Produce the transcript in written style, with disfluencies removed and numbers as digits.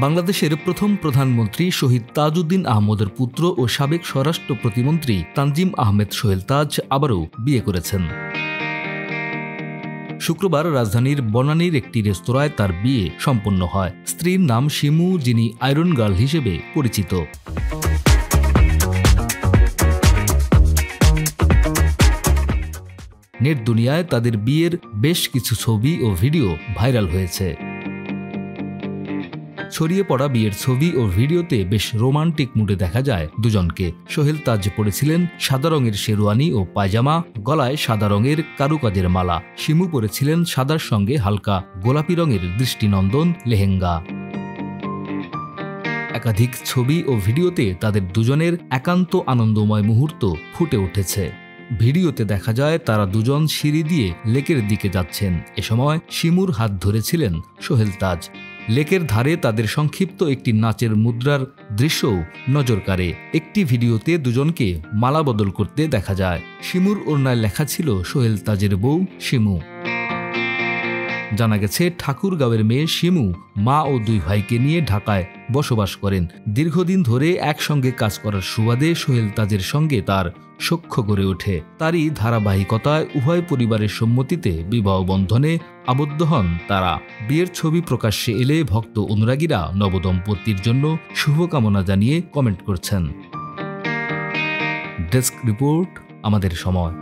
বাংলাদেশের প্রথম প্রধানমন্ত্রী শহীদ তাজউদ্দিন আহমদের পুত্র ও সাবেক স্বরাষ্ট্র প্রতিমন্ত্রী তানজিম আহমেদ সোহেল তাজ আবারও বিয়ে করেছেন। শুক্রবার রাজধানীর বনানীর একটি রেস্তোরাঁয় তার বিয়ে সম্পন্ন হয়। স্ত্রীর নাম শিমু, যিনি আয়রন গার্ল হিসেবে পরিচিত। নেট দুনিয়ায় তাদের বিয়ের বেশ কিছু ছবি ও ভিডিও ভাইরাল হয়েছে। ছড়িয়ে পড়া বিয়ের ছবি ও ভিডিওতে বেশ রোমান্টিক মুডে দেখা যায় দুজনকে। সোহেল তাজ পরেছিলেন সাদা রঙের শেরওয়ানি ও পায়জামা, গলায় সাদা রঙের কারুকাজের মালা। শিমু পরেছিলেন সাদার সঙ্গে হালকা গোলাপি রঙের দৃষ্টিনন্দন লেহেঙ্গা। একাধিক ছবি ও ভিডিওতে তাদের দুজনের একান্ত আনন্দময় মুহূর্ত ফুটে উঠেছে। ভিডিওতে দেখা যায় তারা দুজন সিঁড়ি দিয়ে লেকের দিকে যাচ্ছেন। এ সময় শিমুর হাত ধরেছিলেন সোহেল তাজ। লেকের ধারে তাদের সংক্ষিপ্ত একটি নাচের মুদ্রার দৃশ্যও নজর কাড়ে। একটি ভিডিওতে দুজনকে মালা বদল করতে দেখা যায়। শিমুর ওড়নায় লেখা ছিল সোহেল তাজের বউ শিমু। জানা গেছে ঠাকুরগাঁওয়ের মেয়ে শিমু মা ও দুই ভাইকে নিয়ে ঢাকায় বসবাস করেন। দীর্ঘদিন ধরে একসঙ্গে কাজ করার সুবাদে সোহেল তাজের সঙ্গে তার সখ্য গড়ে ওঠে। তারই ধারাবাহিকতায় উভয় পরিবারের সম্মতিতে বিবাহ বন্ধনে আবদ্ধ হন তারা। বিয়ের ছবি প্রকাশ্যে এলে ভক্ত অনুরাগীরা নবদম্পতির জন্য শুভকামনা জানিয়ে কমেন্ট করছেন। ডেস্ক রিপোর্ট, আমাদের সময়।